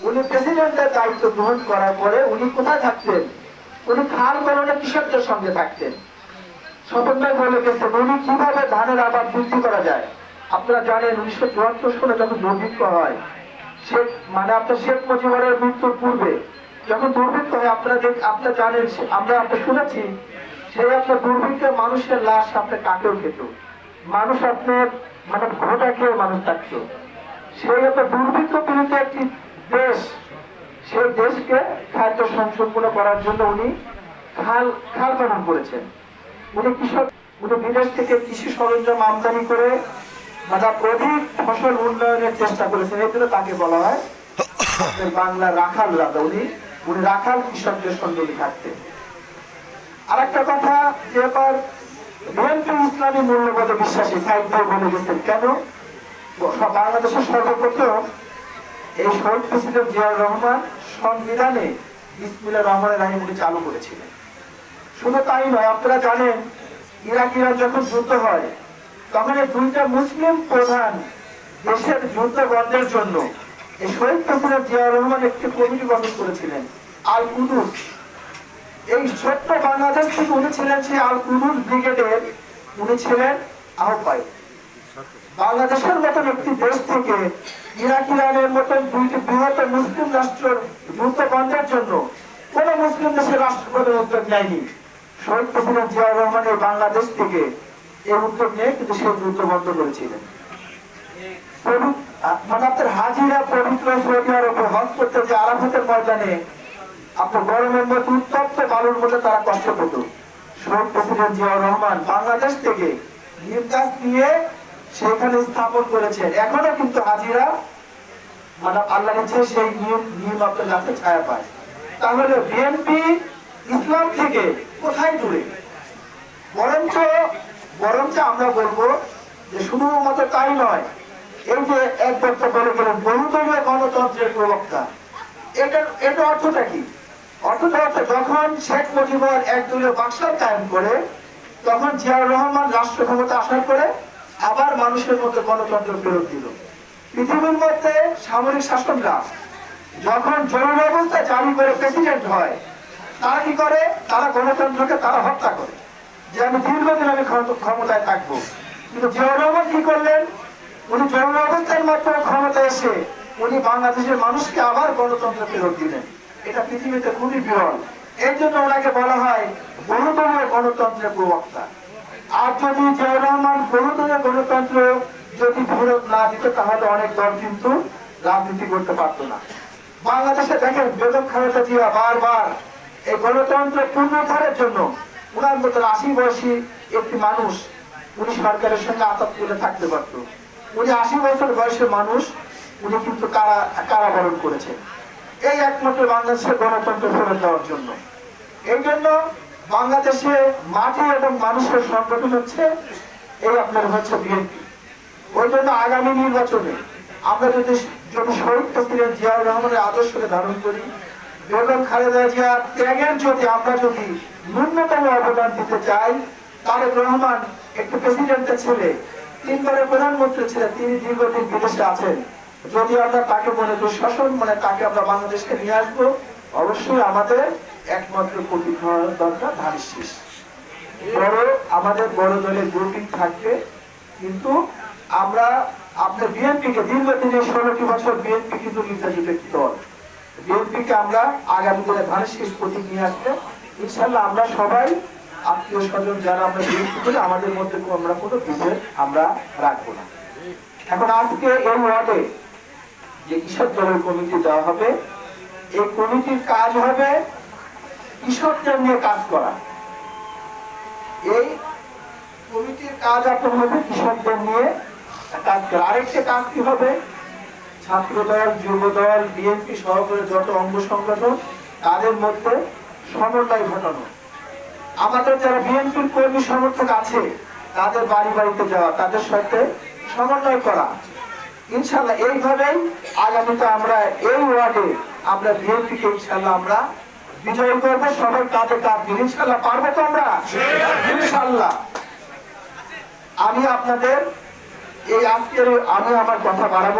উনি প্রেসিডেন্টের দায়িত্ব গ্রহণ করার পরে উনি কোথায় থাকতেন? উনি খাল খননে কৃষকদের সঙ্গে থাকতেন। স্বপন ভাই বলে গেছেন উনি কিভাবে ধানের আবাদ বৃদ্ধি করা যায়। আপনারা জানেন 1974 সালে যখন দুর্ভিক্ষ হয়, মানে আপনার শেখ মুজিবুরের মৃত্যুর পূর্বে যখন দুর্ভিক্ষ হয়, আপনারা জানেন, আমরা শুনেছি, সেই আপনার দুর্ভিক্ষে মানুষের লাশ আপনার কাকেও খেত, মানুষ আপনার মানে ঘোটা খেয়ে মানুষ থাকতো। সেই আপনার দুর্ভিক্ষ পীড়িত একটি দেশ, সেই দেশকে খাদ্য সম্পূর্ণ করার জন্য উনি খাল খনন করেছেন। উনি বিদেশ থেকে কৃষি সরঞ্জাম আমদানি করে মানে অধিক ফসল উন্নয়নের চেষ্টা করেছেন। এই জন্য তাকে বলা হয় বাংলার রাখাল রাজা। উনি রাখাল কৃষকদের সঙ্গে থাকতেন। আর একটা কথা, যে এবার বিএনপি ইসলামী মূল্যবোধে বিশ্বাসী, সাইদ ভাই বলে গেছেন কেন বাংলাদেশের সর্বপ্রথম এই শহীদ প্রেসিডেন্ট জিয়াউর রহমান সংবিধানে বিসমিল্লাহির রহমানির রহিম উনি চালু করেছিলেন। শুধু তাই নয়, আপনারা জানেন ইরাক ইরান যখন যুদ্ধ হয় তখন এই দুইটা মুসলিম প্রধান দেশের যুদ্ধ বন্ধের জন্য এই শহীদ প্রেসিডেন্ট জিয়াউর রহমান একটি কমিটি গঠন করেছিলেন, আল কুদুস। এই ছোট্ট বাংলাদেশ থেকে উনি ছিলেন সেই আল কুদুস ব্রিগেডের উনি ছিলেন আহ্বায়ক। বাংলাদেশের মতন একটি দেশ থেকে ইরাক ইরানের মতন দুইটি বৃহত্তর মুসলিম রাষ্ট্রের যুদ্ধ বন্ধের জন্য কোন মুসলিম দেশের রাষ্ট্রপতি উদ্যোগ নেয়নি। শহীদ প্রেসিডেন্ট জিয়াউর রহমান এই বাংলাদেশ থেকে এই উদ্যোগ নিয়ে কিন্তু সেই যুদ্ধ বন্ধ করেছিলেন। মানে আপনার হাজিরা পবিত্র সৌদি আরবে হজ করতে যে আরাফাতের ময়দানে আপনার গরমের মধ্যে উত্তপ্ত বালুর মধ্যে তারা কষ্ট পেত। শহীদ প্রেসিডেন্ট জিয়াউর রহমান বাংলাদেশ থেকে নিম গাছ নিয়ে সেখানে স্থাপন করেছেন। এখনো কিন্তু হাজিরা মানে আল্লাহ ইচ্ছে সেই নিম আপনার গাছে ছায়া পায়। তাহলে বিএনপি ইসলাম থেকে কোথায় দূরে? বরঞ্চ আমরা বলবো যে শুধুমাত্র তাই নয়, এই যে এক বক্তা বলে গেলেন বহুদলীয় গণতন্ত্রের প্রবক্তা, এটা অর্থটা কি? অর্থটা হচ্ছে যখন শেখ মুজিবুর একদলীয় বাকশাল কায়েম করে তখন জিয়াউর রহমান রাষ্ট্র ক্ষমতা আসার করে আবার মানুষের মধ্যে গণতন্ত্র ফেরত দিল। পৃথিবীর মধ্যে সামরিক শাসনরা যখন জরুরি অবস্থা জারি করে প্রেসিডেন্ট হয়, তারা কি করে? তারা গণতন্ত্রকে তারা হত্যা করে, যে আমি দীর্ঘদিন আমি ক্ষমতায় থাকবো। কিন্তু জিয়াউর রহমান কি করলেন? উনি জরুরি অবস্থার মাধ্যমে ক্ষমতা এসে উনি বাংলাদেশের মানুষকে আবার গণতন্ত্র ফেরত দিলেন। এটা পৃথিবীতে খুবই বিরল। এই জন্য ওনাকে বলা হয় বহুদলীয় গণতন্ত্রের প্রবক্তা। আর যদি জিয়াউর রহমান বহুদলীয় গণতন্ত্র যদি ফেরত না দিত তাহলে অনেক দল কিন্তু রাজনীতি করতে পারতো না। বাংলাদেশে দেখেন বেগম খালেদা জিয়া বারবার এই গণতন্ত্র পুনরুদ্ধারের জন্য উনার মতো 80 বয়সী একটি মানুষ উনি সরকারের সঙ্গে আতাত করে থাকতে পারত। উনি 80 বছর বয়সের মানুষ, উনি কিন্তু কারাবরণ করেছেন এই একমাত্র বাংলাদেশের গণতন্ত্র ফেরত দেওয়ার জন্য। এই জন্য বাংলাদেশে মাটি এবং মানুষের সংগঠন হচ্ছে এই আপনার হচ্ছে বিএনপি। ওই জন্য আগামী নির্বাচনে আমরা যদি শহীদ প্রেসিডেন্ট জিয়াউর রহমানের আদর্শকে ধারণ করি, বেগম খালেদা জিয়ার ত্যাগের আমরা যদি ন্যূনতম অবদান দিতে চাই, তারেক রহমান একটি প্রেসিডেন্টের ছেলে, 3 বারের প্রধানমন্ত্রী ছিলেন, তিনি দীর্ঘদিন বিদেশে আছেন। যদি আমরা তাকে মনে দুঃশাসন মানে তাকে আমরা বাংলাদেশকে নিয়ে আসবো, অবশ্যই আমাদের একমাত্র প্রতীক হওয়ার দরকার ধানের শীষ। আমাদের বড় দলের গ্রুপিং থাকবে, কিন্তু আমরা আপনার বিএনপিকে দীর্ঘদিনের 16টি বছর বিএনপি কিন্তু নির্যাতিত একটি দল। বিএনপিকে আমরা আগামী দিনে ধানের শীষ প্রতীক নিয়ে আসলে ইনশাল্লাহ আমরা সবাই আত্মীয় স্বজন যারা আমরা বিএনপি করি আমাদের মধ্যে আমরা কোনো বিভেদ আমরা রাখবো না। এখন আজকে এই ওয়ার্ডে যে কৃষক দলের কমিটি দেওয়া হবে, এই কমিটির কাজ হবে কৃষকদের নিয়ে কাজ করা। এই কমিটির কাজ আপনার হবে কৃষকদের নিয়ে কাজ করা। আরেকটা কাজ কি হবে? ছাত্র দল, যুব দল, বিএনপি সহকারে যত অঙ্গ সংগঠন তাদের মধ্যে সমন্বয় ঘটানো। আমাদের যারা বিএনপির কর্মী সমর্থক আছে তাদের বাড়ি বাড়িতে যাওয়া, তাদের সাথে সমন্বয় করা। ইনশাল্লাহ এইভাবেই আগামীতে আমরা এই ওয়ার্ডে আমরা বিএনপিকে ইনশাল্লাহ আমরা বিজয় করবো। সবাই কাঁধে কাঁধ মিলে ইনশাল্লাহ পারবো তো আমরা ইনশাল্লাহ। আমি আপনাদের এই আজকের আমি আমার কথা বাড়াবো না।